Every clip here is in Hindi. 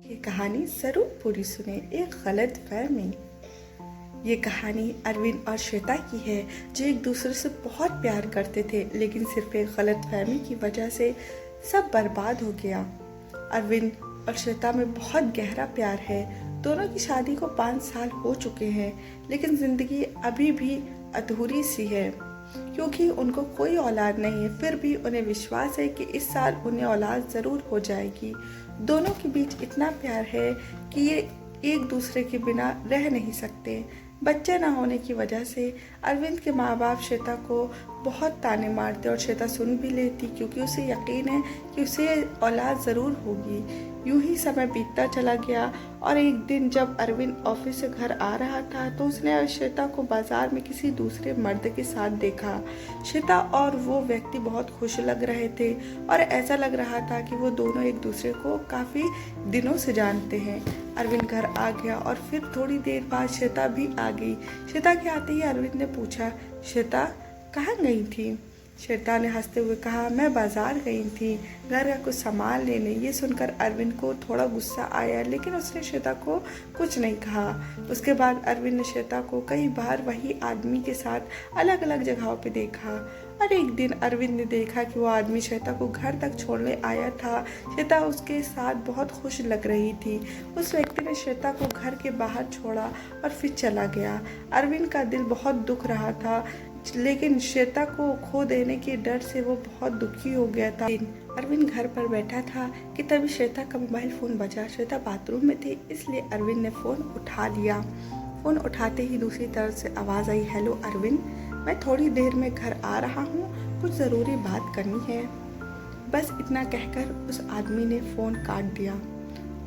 ये कहानी ज़रूर पूरी सुने। एक गलत फहमी। ये कहानी अरविंद और श्वेता की है, जो एक दूसरे से बहुत प्यार करते थे, लेकिन सिर्फ एक गलत फहमी की वजह से सब बर्बाद हो गया। अरविंद और श्वेता में बहुत गहरा प्यार है। दोनों की शादी को 5 साल हो चुके हैं, लेकिन ज़िंदगी अभी भी अधूरी सी है, क्योंकि उनको कोई औलाद नहीं है। फिर भी उन्हें विश्वास है कि इस साल उन्हें औलाद ज़रूर हो जाएगी। दोनों के बीच इतना प्यार है कि ये एक दूसरे के बिना रह नहीं सकते। बच्चे ना होने की वजह से अरविंद के माँ बाप श्वेता को बहुत ताने मारते और श्वेता सुन भी लेती, क्योंकि उसे यकीन है कि उसे औलाद ज़रूर होगी। यूं ही समय बीतता चला गया और एक दिन जब अरविंद ऑफिस से घर आ रहा था तो उसने श्वेता को बाजार में किसी दूसरे मर्द के साथ देखा। श्वेता और वो व्यक्ति बहुत खुश लग रहे थे और ऐसा लग रहा था कि वो दोनों एक दूसरे को काफ़ी दिनों से जानते हैं। अरविंद घर आ गया और फिर थोड़ी देर बाद श्वेता भी आ गई। श्वेता के आते ही अरविंद ने पूछा, श्वेता कहाँ गई थी? श्वेता ने हंसते हुए कहा, मैं बाजार गई थी घर का कुछ सामान लेने। ये सुनकर अरविंद को थोड़ा गुस्सा आया, लेकिन उसने श्वेता को कुछ नहीं कहा। उसके बाद अरविंद ने श्वेता को कई बार वही आदमी के साथ अलग अलग जगहों पे देखा और एक दिन अरविंद ने देखा कि वो आदमी श्वेता को घर तक छोड़ने आया था। श्वेता उसके साथ बहुत खुश लग रही थी। उस व्यक्ति ने श्वेता को घर के बाहर छोड़ा और फिर चला गया। अरविंद का दिल बहुत दुख रहा था, लेकिन श्वेता को खो देने के डर से वो बहुत दुखी हो गया था। अरविंद घर पर बैठा था कि तभी श्वेता का मोबाइल फ़ोन बजा। श्वेता बाथरूम में थी, इसलिए अरविंद ने फ़ोन उठा लिया। फ़ोन उठाते ही दूसरी तरफ से आवाज़ आई, हेलो अरविंद, मैं थोड़ी देर में घर आ रहा हूँ, कुछ ज़रूरी बात करनी है। बस इतना कहकर उस आदमी ने फ़ोन काट दिया।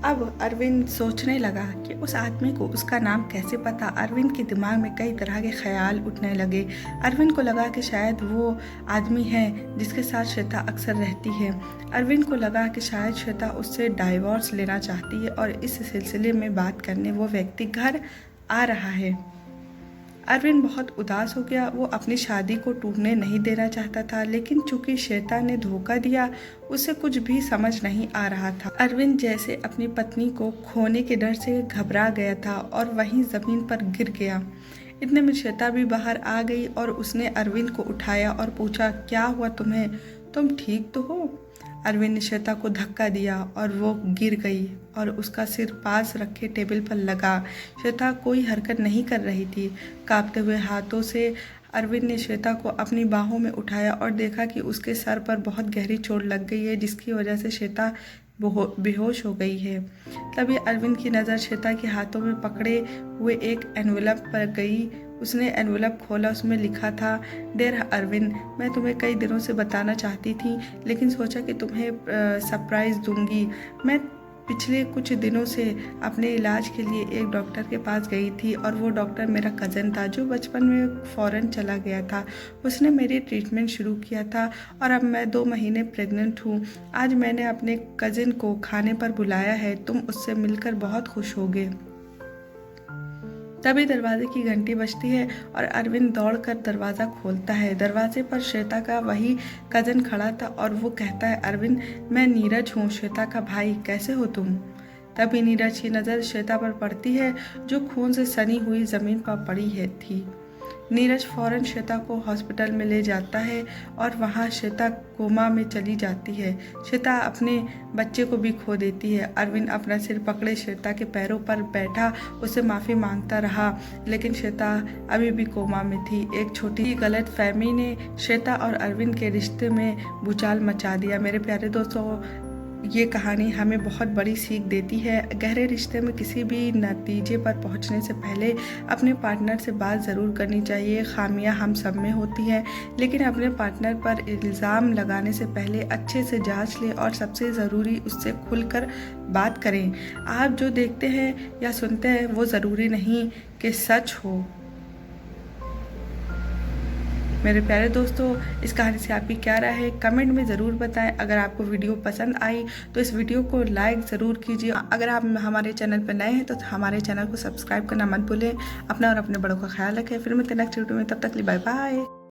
अब अरविंद सोचने लगा कि उस आदमी को उसका नाम कैसे पता। अरविंद के दिमाग में कई तरह के ख्याल उठने लगे। अरविंद को लगा कि शायद वो आदमी है जिसके साथ श्वेता अक्सर रहती है। अरविंद को लगा कि शायद श्वेता उससे डाइवोर्स लेना चाहती है और इस सिलसिले में बात करने वो व्यक्ति घर आ रहा है। अरविंद बहुत उदास हो गया। वो अपनी शादी को टूटने नहीं देना चाहता था, लेकिन चूंकि श्वेता ने धोखा दिया, उसे कुछ भी समझ नहीं आ रहा था। अरविंद जैसे अपनी पत्नी को खोने के डर से घबरा गया था और वहीं ज़मीन पर गिर गया। इतने में श्वेता भी बाहर आ गई और उसने अरविंद को उठाया और पूछा, क्या हुआ तुम्हें? तुम ठीक तो हो? अरविंद ने श्वेता को धक्का दिया और वो गिर गई और उसका सिर पास रखे टेबल पर लगा। श्वेता कोई हरकत नहीं कर रही थी। कांपते हुए हाथों से अरविंद ने श्वेता को अपनी बाहों में उठाया और देखा कि उसके सर पर बहुत गहरी चोट लग गई है, जिसकी वजह से श्वेता बेहोश हो गई है। तभी अरविंद की नज़र श्वेता के हाथों में पकड़े हुए एक एनवेलप पर गई। उसने एनवेलप खोला, उसमें लिखा था, डियर अरविंद, मैं तुम्हें कई दिनों से बताना चाहती थी, लेकिन सोचा कि तुम्हें सरप्राइज़ दूंगी। मैं पिछले कुछ दिनों से अपने इलाज के लिए एक डॉक्टर के पास गई थी और वो डॉक्टर मेरा कज़न था जो बचपन में फ़ॉरेन चला गया था। उसने मेरी ट्रीटमेंट शुरू किया था और अब मैं 2 महीने प्रेग्नेंट हूँ। आज मैंने अपने कज़न को खाने पर बुलाया है, तुम उससे मिलकर बहुत खुश होगे। तभी दरवाजे की घंटी बजती है और अरविंद दौड़कर दरवाज़ा खोलता है। दरवाजे पर श्वेता का वही कज़न खड़ा था और वो कहता है, अरविंद, मैं नीरज हूँ, श्वेता का भाई, कैसे हो तुम? तभी नीरज की नज़र श्वेता पर पड़ती है, जो खून से सनी हुई ज़मीन पर पड़ी थी। नीरज फौरन श्वेता को हॉस्पिटल में ले जाता है और वहाँ श्वेता कोमा में चली जाती है। श्वेता अपने बच्चे को भी खो देती है। अरविंद अपना सिर पकड़े श्वेता के पैरों पर बैठा उससे माफ़ी मांगता रहा, लेकिन श्वेता अभी भी कोमा में थी। एक छोटी गलत फहमी ने श्वेता और अरविंद के रिश्ते में भूचाल मचा दिया। मेरे प्यारे दोस्तों, ये कहानी हमें बहुत बड़ी सीख देती है। गहरे रिश्ते में किसी भी नतीजे पर पहुंचने से पहले अपने पार्टनर से बात ज़रूर करनी चाहिए। खामियां हम सब में होती हैं, लेकिन अपने पार्टनर पर इल्ज़ाम लगाने से पहले अच्छे से जांच लें और सबसे ज़रूरी, उससे खुलकर बात करें। आप जो देखते हैं या सुनते हैं वो ज़रूरी नहीं कि सच हो। मेरे प्यारे दोस्तों, इस कहानी से आपकी क्या राय है कमेंट में ज़रूर बताएं। अगर आपको वीडियो पसंद आई तो इस वीडियो को लाइक ज़रूर कीजिए। अगर आप हमारे चैनल पर नए हैं तो हमारे चैनल को सब्सक्राइब करना मत भूलें। अपना और अपने बड़ों का ख्याल रखें। फिर मिलते हैं नेक्स्ट वीडियो में, तब तक के लिए बाय बाय।